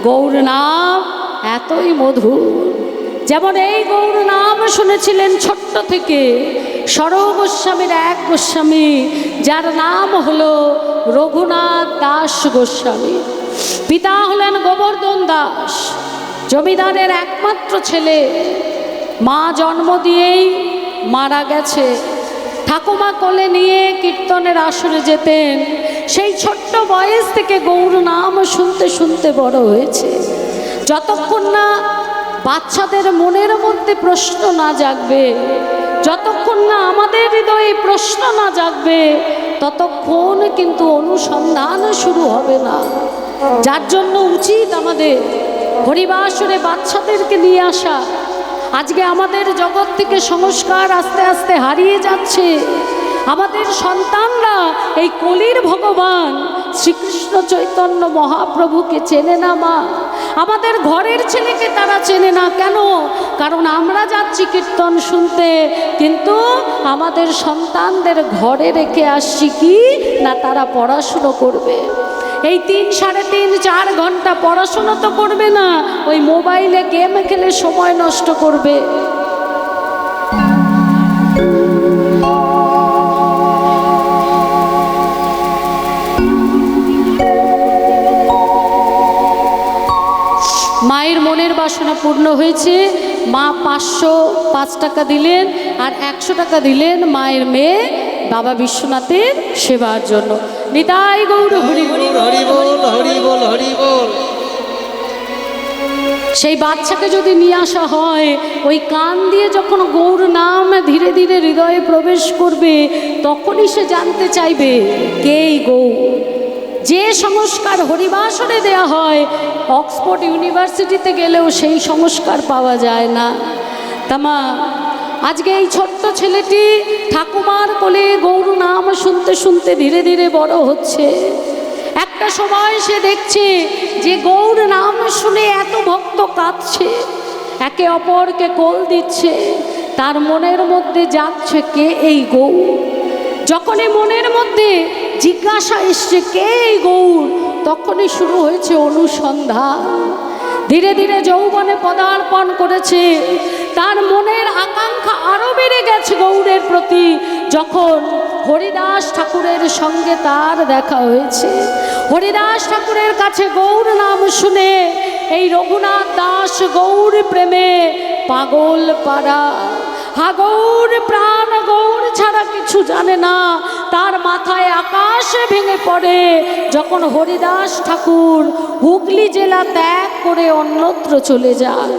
গৌর নাম এতই মধুর। যেমন এই গৌর নাম শুনেছিলেন ছোট্ট থেকে সর গোস্বামীর এক গোস্বামী, যার নাম হলো রঘুনাথ দাস গোস্বামী। পিতা হলেন গোবর্ধন দাস, জমিদারের একমাত্র ছেলে। মা জন্ম দিয়েই মারা গেছে। ঠাকুমা কোলে নিয়ে কীর্তনের আসরে যেতেন। সেই ছোট্ট বয়স থেকে গৌর নাম শুনতে শুনতে বড় হয়েছে। যতক্ষণ না বাচ্চাদের মনের মধ্যে প্রশ্ন না জাগবে, যতক্ষণ না আমাদের হৃদয়ে প্রশ্ন না জাগবে, ততক্ষণ কিন্তু অনুসন্ধান শুরু হবে না। যার জন্য উচিত আমাদের হরিবাসরে বাচ্চাদেরকে নিয়ে আসা। আজকে আমাদের জগৎ থেকে সংস্কার আস্তে আস্তে হারিয়ে যাচ্ছে। আমাদের সন্তানরা এই কলির ভগবান শ্রীকৃষ্ণ চৈতন্য মহাপ্রভুকে চেনে না মা। আমাদের ঘরের ছেলেকে তারা চেনে না। কেন? কারণ আমরা যাচ্ছি কীর্তন শুনতে, কিন্তু আমাদের সন্তানদের ঘরে রেখে আসছি কি না তারা পড়াশুনো করবে। এই 3, 3.5, 4 ঘন্টা পড়াশোনা তো করবে না, ওই মোবাইলে গেম খেলে সময় নষ্ট করবে। মায়ের মনের বাসনা পূর্ণ হয়েছে। মা 505 টাকা দিলেন আর 100 টাকা দিলেন মায়ের মেয়ে বাবা বিশ্বনাথের সেবার জন্য। নিতাই গৌর হরি হরি হরি বল, হরি বল, হরি বল। সেই বাচ্চাকে যদি নিয়ে আসা হয়, ওই কান দিয়ে যখন গৌর নাম ধীরে ধীরে হৃদয়ে প্রবেশ করবে, তখনই সে জানতে চাইবে কে এই গৌর। যে সংস্কার হরিবাসরে দেয়া হয়, অক্সফোর্ড ইউনিভার্সিটিতে গেলেও সেই সংস্কার পাওয়া যায় না। তামা আজকে এই ছোট্ট ছেলেটি ঠাকুমার কোলে গৌর নাম শুনতে শুনতে ধীরে ধীরে বড় হচ্ছে। একটা সময় সে দেখছে যে গৌর নাম শুনে এত ভক্ত কাঁদছে, একে অপরকে কোল দিচ্ছে। তার মনের মধ্যে যাচ্ছে কে এই গৌর। যখনই মনের মধ্যে জিজ্ঞাসা এসছে কে এই গৌর, তখনই শুরু হয়েছে অনুসন্ধান। ধীরে ধীরে যৌবনে পদার্পণ করেছে। তার মনের আকাঙ্ক্ষা আরও বেড়ে গেছে গৌরের প্রতি। যখন হরিদাস ঠাকুরের সঙ্গে তার দেখা হয়েছে, হরিদাস ঠাকুরের কাছে গৌর নাম শুনে এই রঘুনাথ দাস গৌর প্রেমে পাগল পাড়া। হা গৌর প্রাণ, গৌর ছাড়া কিছু জানে না। তার মাথায় আকাশে ভেঙে পড়ে যখন হরিদাস ঠাকুর হুগলি জেলা ত্যাগ করে অন্যত্র চলে যায়।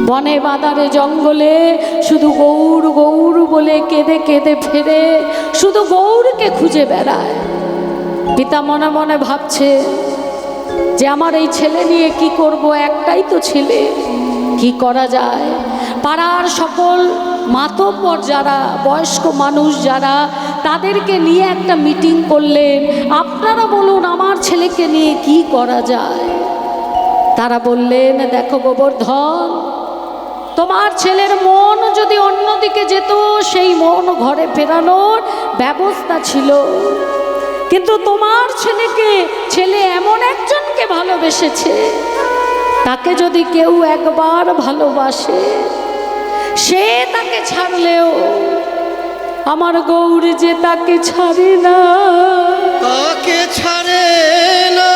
বনে বাদারে জঙ্গলে শুধু গৌর গৌর বলে কেঁদে কেঁদে ফেরে, শুধু গৌরকে খুঁজে বেড়ায়। পিতা মনে মনে ভাবছে যে আমার এই ছেলে নিয়ে কি করব, একটাই তো ছেলে, কি করা যায়। পাড়ার সকল মাতব্বর যারা, বয়স্ক মানুষ যারা, তাদেরকে নিয়ে একটা মিটিং করলেন। আপনারা বলুন আমার ছেলেকে নিয়ে কি করা যায়। তারা বললেন, দেখো গোবর্ধন, তোমার ছেলের মন যদি অন্যদিকে যেত, সেই মন ঘরে ফেরানোর ব্যবস্থা ছিল। কিন্তু তোমার ছেলে এমন একজনকে ভালোবেসেছে, তাকে যদি কেউ একবার ভালোবাসে, সে তাকে ছাড়লেও আমার গৌর যে তাকে ছাড়ে না, তাকে ছাড়ে না।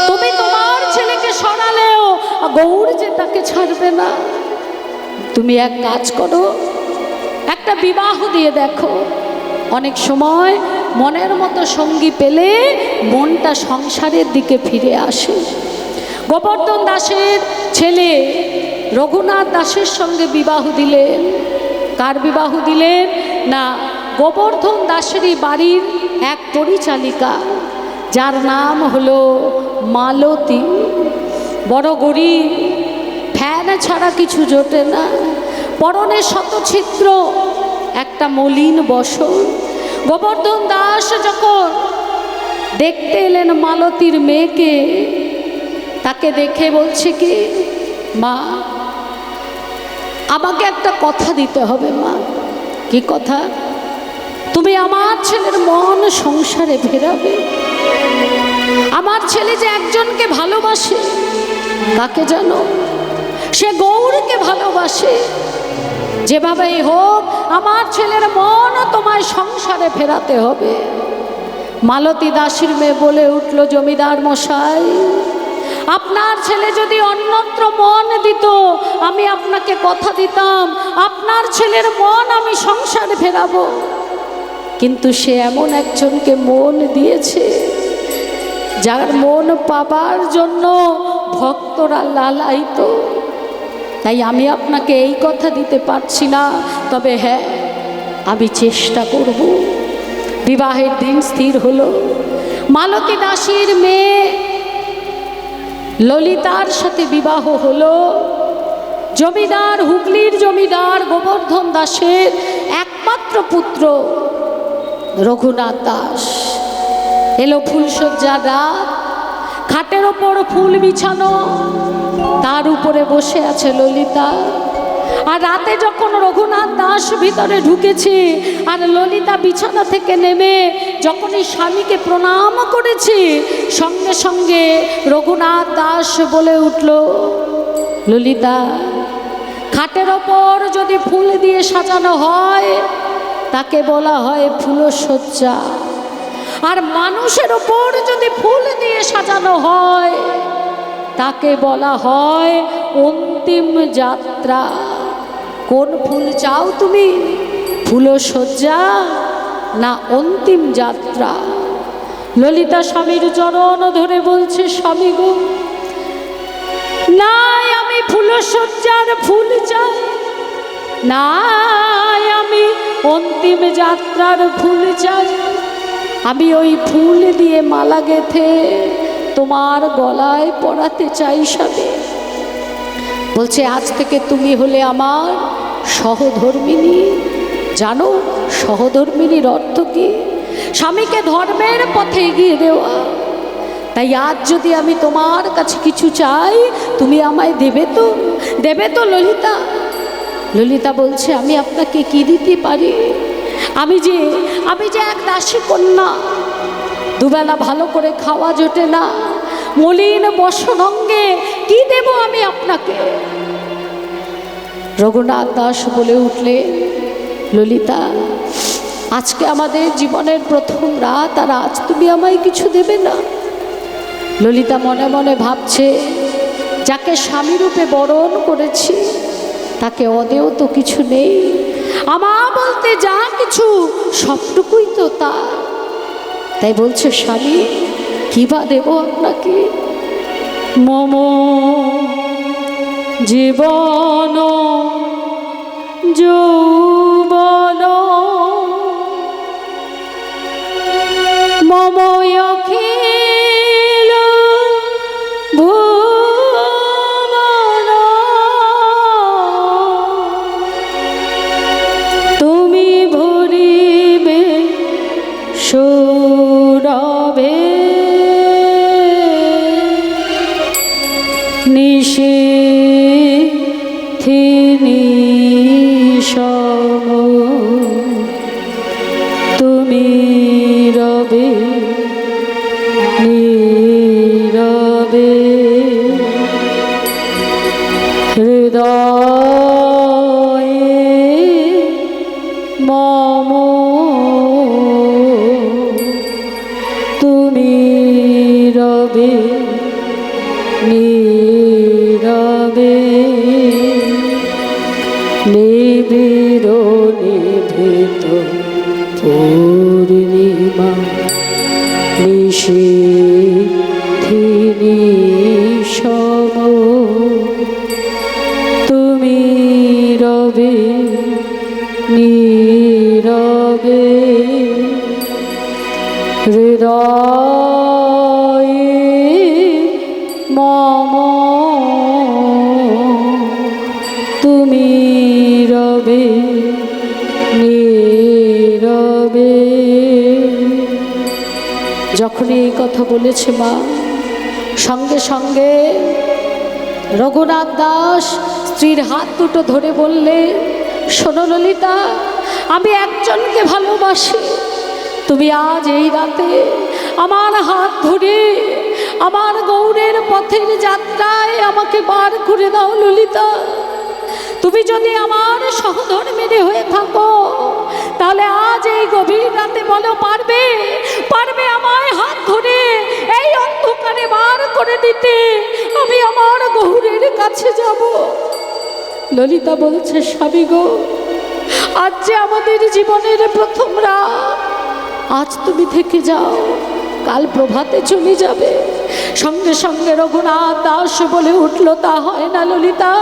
তুমি তোমার ছেলেকে সরালেও গৌর যে তাকে ছাড়বে না। তুমি এক কাজ করো, একটা বিবাহ দিয়ে দেখো। অনেক সময় মনের মতো সঙ্গী পেলে মনটা সংসারের দিকে ফিরে আসে। গোবর্ধন দাসের ছেলে রঘুনাথ দাসের সঙ্গে বিবাহ দিলেন। কার বিবাহ দিলেন না, গোবর্ধন দাসেরই বাড়ির এক পরিচালিকা, যার নাম হলো মালতী। বড় গরিব, ফ্যান ছাড়া কিছু জোটে না, পরনে শতছিদ্র একটা মলিন বসন। গোবর্ধন দাস যখন দেখতে এলেন মালতীর মেয়েকে, তাকে দেখে বলছে কি, মা আমাকে একটা কথা দিতে হবে মা। কি কথা? তুমি আমার ছেলের মন সংসারে ফেরাবে। আমার ছেলে যে একজনকে ভালোবাসে, কাকে জানো? সে গৌরকে ভালোবাসে। যেভাবেই হোক আমার ছেলের মন তোমায় সংসারে ফেরাতে হবে। মালতী দাসীর মেয়ে বলে উঠল, জমিদার মশাই, আপনার ছেলে যদি অন্যত্র মন দিত, আমি আপনাকে কথা দিতাম আপনার ছেলের মন আমি সংসারে ফেরাবো। কিন্তু সে এমন একজনকে মন দিয়েছে যার মন পাবার জন্য ভক্তরা লালায়িত। তাই আমি আপনাকে এই কথা দিতে পারছি না, তবে হ্যাঁ আমি চেষ্টা করব। বিবাহের দিন স্থির হলো। মালতী দাসীর মেয়ে ললিতার সাথে বিবাহ হলো। জমিদার, হুগলির জমিদার গোবর্ধন দাসের একমাত্র পুত্র রঘুনাথ দাস এলো। ফুলসজ্জার রাত, খাটের ওপর ফুল বিছানো, তার উপরে বসে আছে ললিতা। আর রাতে যখন রঘুনাথ দাস ভিতরে ঢুকেছে আর ললিতা বিছানা থেকে নেমে যখনই স্বামীকে প্রণাম করেছে, সঙ্গে সঙ্গে রঘুনাথ দাস বলে উঠল, ললিতা, খাটের ওপর যদি ফুল দিয়ে সাজানো হয় তাকে বলা হয় ফুলসজ্জা, আর মানুষের ওপর যদি ফুল দিয়ে সাজানো হয় তাকে বলা হয় অন্তিম যাত্রা। কোন ফুল চাও তুমি, ফুলসজ্জা না অন্তিম যাত্রা? ললিতা স্বামীর চরণ ধরে বলছে, স্বামী গো, নাই আমি ফুলসজ্জার ফুল চাই, নাই আমি অন্তিম যাত্রার ফুল চাই, আমি ওই ফুল দিয়ে মালা গেঁথে তোমার গলায় পরাতে চাই স্বামী। বলছে, আজ থেকে তুমি হলে আমার সহধর্মিনী। জানো সহধর্মিনীর অর্থ কি? স্বামীকে ধর্মের পথে এগিয়ে দেওয়া। তাই আজ যদি আমি তোমার কাছে কিছু চাই তুমি আমায় দেবে তো? দেবে তো ললিতা? ললিতা বলছে, আমি আপনাকে কি দিতে পারি? আমি যে এক দাসী কন্যা, দুবেলা ভালো করে খাওয়া জোটে না, মলিন বসনঙ্গে কি দেব আমি আপনাকে? রঘুনাথ দাস বলে উঠলে, ললিতা, আজকে আমাদের জীবনের প্রথম রাত, আর আজ তুমি আমায় কিছু দেবে না? ললিতা মনে মনে ভাবছে, যাকে স্বামীরূপে বরণ করেছি তাকে অদেও তো কিছু নেই, আমার বলতে যা কিছু সবটুকুই তো তার। তাই বলছে, স্বামী কি বা দেব আপনাকে? মম জীবন যৌবন মম অখিল ভুবন, তুমি ভরিবে সৌরভে নিশীথি নিশম, তুমি রবে নীরবে হৃদয়ে মম, তুমি রবে নীরবে নিবিড় নিভৃত পূর্ণিমা নিশীথি নিশম, তুমি রবে নীরবে হৃদয়ে মম, তুমি রবে নীরবে। যখনই এই কথা বলেছে মা, সঙ্গে সঙ্গে রঘুনাথ দাস স্ত্রীর হাত দুটো ধরে বললে, শোনো ললিতা, আমি একজনকে ভালোবাসি, তুমি আজ এই রাতে আমার হাত ধরে আমার গৌরের পথের যাত্রায় আমাকে বার করে দাও ললিতা। তুমি যদি আমার সহধর্মিণী হয়ে থাকো তাহলে আজ এই গভীর রাতে বলো, পারবে পারবে আমায় হাত ধরে এই অন্ধকারে বার করে দিতে? আমি আমার গৌরের কাছে যাব। ললিতা বলছে, স্বামী গো, আজ যে আমাদের জীবনের প্রথম রাত, আজ তুমি থেকে যাও, কাল প্রভাতে চলে যাবে। সঙ্গে সঙ্গে রঘুনাথ দাস বলে উঠল, তা হয় না ললিতা,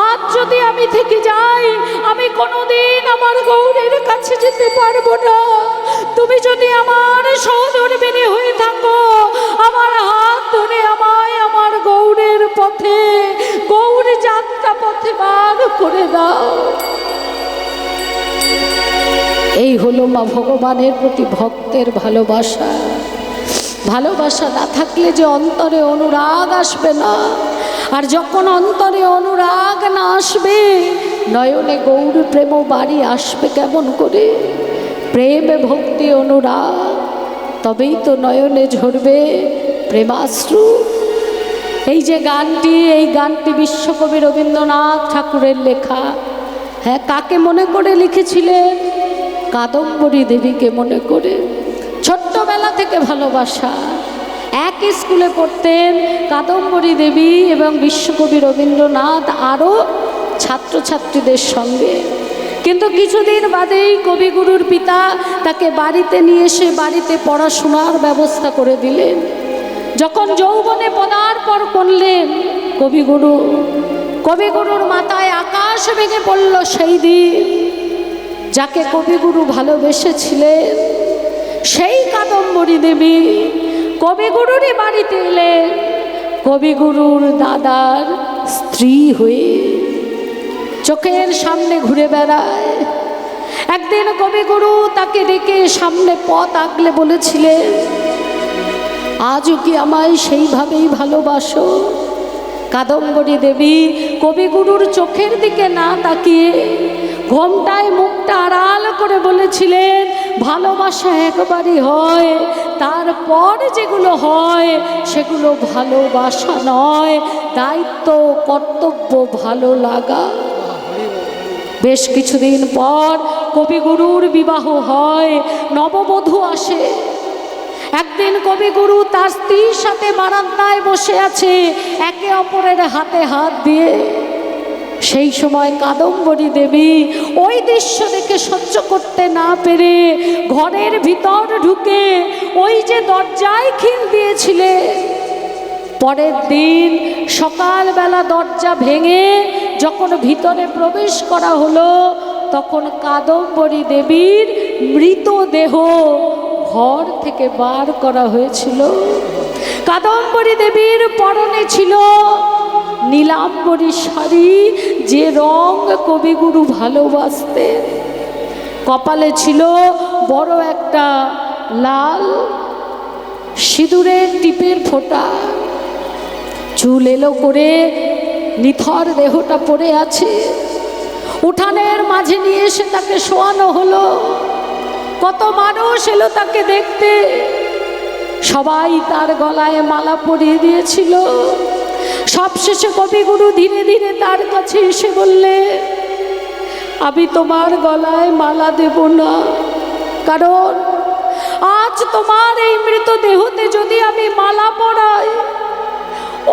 আজ যদি আমি থেকে যাই আমি কোনোদিন আমার গৌরের কাছে যেতে পারবো না। তুমি যদি আমার সহধর্মিণী হয়ে থাকো, আমার হাত ধরে আমায় আমার গৌরের পথে, গৌর যাত্রা পথে বার করে দাও। এই হলো মা ভগবানের প্রতি ভক্তের ভালোবাসা। ভালোবাসা না থাকলে যে অন্তরে অনুরাগ আসবে না, আর যখন অন্তরে অনুরাগ না আসবে নয়নে গৌর প্রেম বাড়ি আসবে কেমন করে? প্রেমে ভক্তি অনুরাগ, তবেই তো নয়নে ঝরবে প্রেমাশ্রু। এই যে গানটি, এই গানটি বিশ্বকবি রবীন্দ্রনাথ ঠাকুরের লেখা। হ্যাঁ, কাকে মনে করে লিখেছিলেন? কাদম্বরী দেবীকে মনে করে। ছোট্টবেলা থেকে ভালোবাসা, এক স্কুলে পড়তেন কাদম্বরী দেবী এবং বিশ্বকবি রবীন্দ্রনাথ আরও ছাত্রছাত্রীদের সঙ্গে। কিন্তু কিছুদিন বাদেই কবিগুরুর পিতা তাকে বাড়িতে নিয়ে এসে বাড়িতে পড়াশোনার ব্যবস্থা করে দিলেন। যখন যৌবনে পদার্পণ করলেন কবিগুরুর মাথায় আকাশ ভেঙে পড়ল সেই দিন। যাকে কবিগুরু ভালোবেসেছিলেন সেই কাদম্বরী দেবী কবিগুরুরই বাড়িতে এলেন কবিগুরুর দাদার স্ত্রী হয়ে, চোখের সামনে ঘুরে বেড়ায়। একদিন কবিগুরু তাকে ডেকে সামনে পথ আগলে বলেছিলেন, আজও কি আমায় সেইভাবেই ভালোবাসো? কাদম্বরী দেবী কবিগুরুর চোখের দিকে না তাকিয়ে ঘোমটায় মুখটা আড়াল করে বলেছিলেন, ভালোবাসা একবারই হয়, তারপর যেগুলো হয় সেগুলো ভালোবাসা নয়, দায়িত্ব কর্তব্য ভালো লাগা। বেশ কিছুদিন পর কবিগুরুর বিবাহ হয়, নববধূ আসে। একদিন কবিগুরু তার স্ত্রীর সাথে বারান্দায় বসে আছে একে অপরের হাতে হাত দিয়ে। সেই সময় কাদম্বরী দেবী ওই দৃশ্য দেখে সহ্য করতে না পেরে ঘরের ভিতর ঢুকে ওই যে দরজায় খিল দিয়েছিলে, পরের দিন সকালবেলা দরজা ভেঙে যখন ভিতরে প্রবেশ করা হলো তখন কাদম্বরী দেবীর মৃতদেহ ঘর থেকে বার করা হয়েছিল। কাদম্বরী দেবীর পরনে ছিল নীলাম্বরী শাড়ি, যে রং কবিগুরু ভালোবাসতেন। কপালে ছিল বড় একটা লাল সিঁদুরের টিপের ফোঁটা। চুল এলো করে নিথর দেহটা পড়ে আছে। উঠানের মাঝে নিয়ে এসে তাকে শোয়ানো হলো। কত মানুষ এলো তাকে দেখতে, সবাই তার গলায় মালা পরিয়ে দিয়েছিল। সবশেষে কবিগুরু ধীরে ধীরে তার কাছে এসে বললে, আমি তোমার গলায় মালা দেব না, কারণ আজ তোমার এই মৃতদেহতে যদি আমি মালা পরাই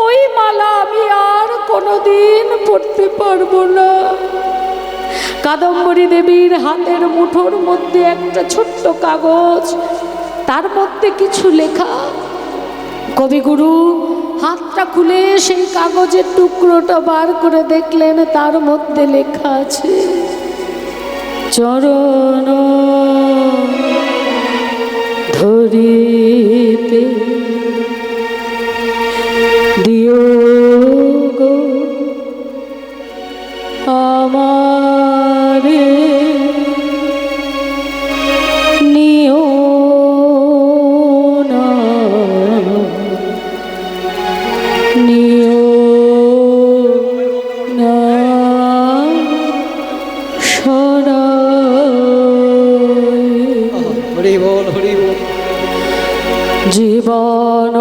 ওই মালা আমি আর কোনোদিন পরতে পারবো না। কাদম্বরী দেবীর হাতের মুঠোর মধ্যে একটা ছোট্ট কাগজ, তার মধ্যে কিছু লেখা। কবিগুরু হাতটা খুলে সেই কাগজের টুকরোটা বার করে দেখলেন, তার মধ্যে লেখা আছে, চরণ ধরিতে দিও গো আমারে, নিও না, নিও না সরায়। হরি বল, হরি বল। জীবন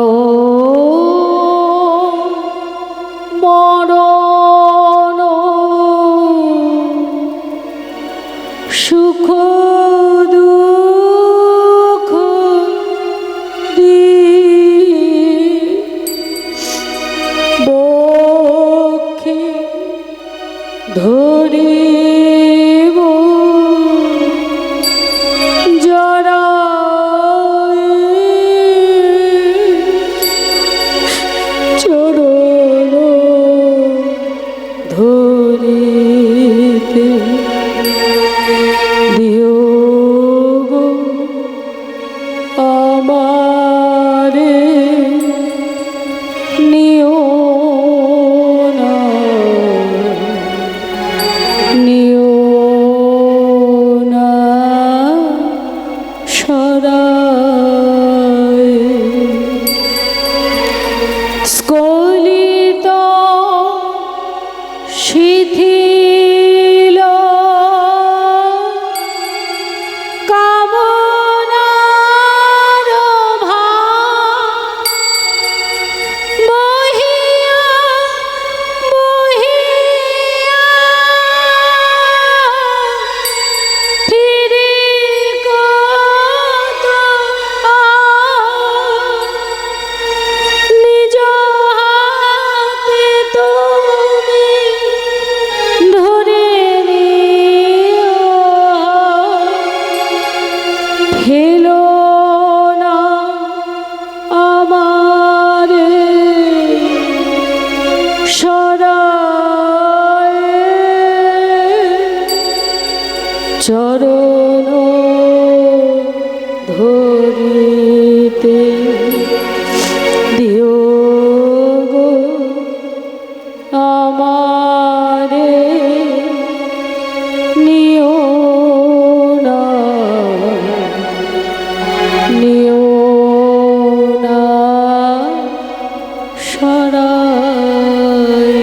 সরায়।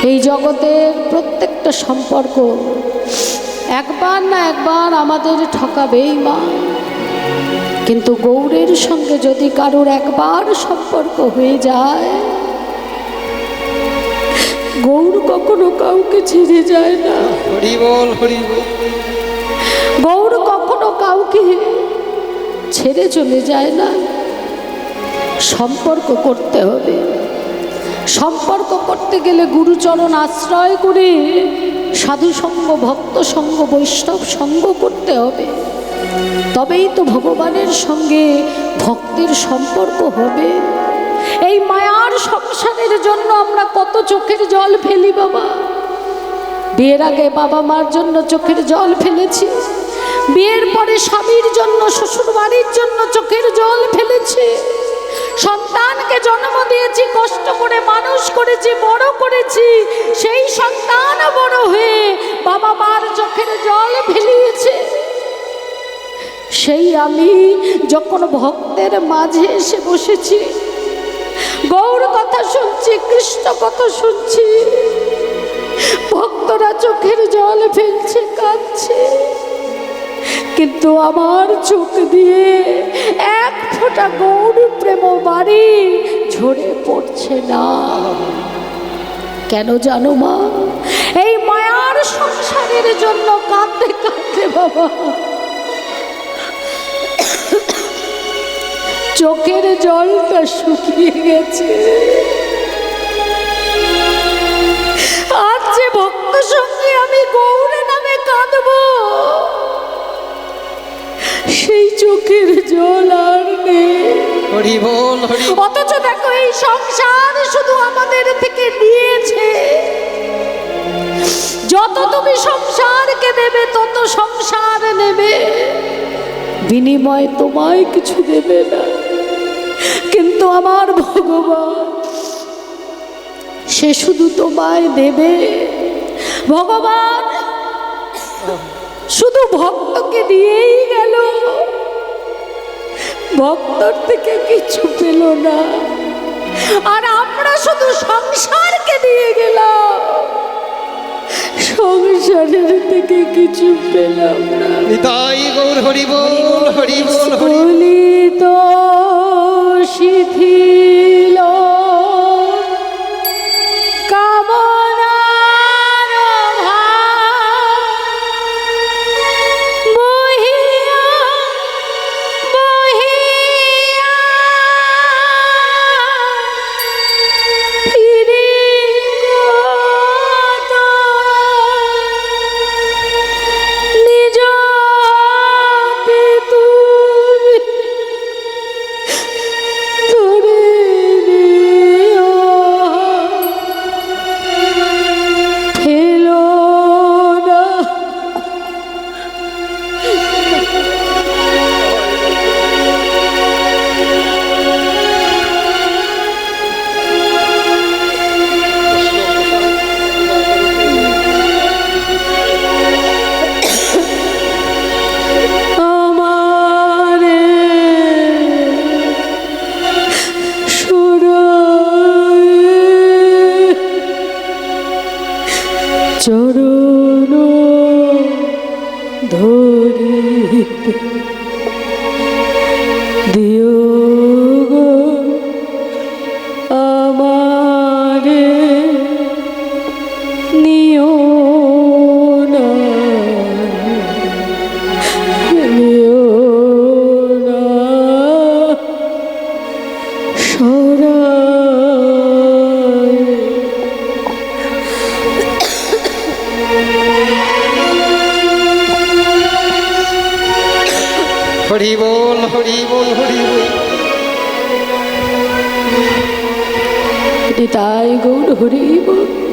এই জগতের প্রত্যেকটা সম্পর্ক একবার না একবার আমাদের ঠকাবেই মা, কিন্তু গৌরের সঙ্গে যদি কারোর একবার সম্পর্ক হয়ে যায়, গৌর কখনো কাউকে ছেড়ে যায় না। হরি বল হরি বল। গৌর কখনো কাউকে ছেড়ে চলে যায় না। সম্পর্ক করতে হবে, সম্পর্ক করতে গেলে গুরুচরণ আশ্রয় করে সাধু সঙ্গ, ভক্ত সঙ্গ, বৈষ্ণব সঙ্গ করতে হবে। তবেই তো ভগবানের সঙ্গে ভক্তের সম্পর্ক হবে। এই মায়ার সংসারের জন্য আমরা কত চোখের জল ফেলি বাবা। বিয়ের আগে বাবা মার জন্য চোখের জল ফেলেছি, বিয়ের পরে স্বামীর জন্য, শ্বশুর বাড়ির জন্য চোখের জল ফেলেছি। সন্তানকে জন্ম দিয়েছি, কষ্ট করে মানুষ করেছি, বড় করেছি। সেই সন্তান বড় হয়ে বাবা মার চোখের জল ফেলিয়েছে। সেই আমি যখন ভক্তের মাঝে এসে বসেছি, গৌর কথা শুনছি, কৃষ্ণ কথা শুনছি, ভক্তরা চোখের জল ফেলছে, কাঁদছে, কিন্তু আমার চোখ দিয়ে এক ফোঁটা গৌর প্রেম বাড়ি ঝরে পড়ছে না। কেন জানো মা? এই মায়ার সংসারের জন্য কাঁদতে কাঁদতে বাবা চোখের জলটা শুকিয়ে গেছে। আজ যে ভক্ত সঙ্গে আমি গৌর নামে কাঁদবো, সেই চোখের জল আর নেই। হরি বল হরি। অথচ দেখো এই সংসার শুধু আমাদের থেকে নিয়েছে। যত তুমি সংসারকে দেবে তত সংসার নেবে, বিনিময়ে তোমায় কিছু দেবে না। কিন্তু আমার ভগবান সে শুধু তোমায় দেবে। ভগবান শুধু ভক্তকে দিয়েই গেল, ভক্তর থেকে কিছু পেল না। আর আমরা শুধু সংসারকে দিয়ে গেলাম, সংসারের থেকে কিছু পেলাম না। নিতাই গৌর হরি বল হরি বল হরি। বলিত শিথিল কামনার ভার বহিয়া বহিয়া ফিরে নিজ তুমি ধরে নিও, ফেলো না। আমারে সুরায় চরণ ধরিতে দিও গো আমারে নিও না, নিও না সরায়। হরি বল হরি বল হরি বল। নিতাই গৌর হরি বল।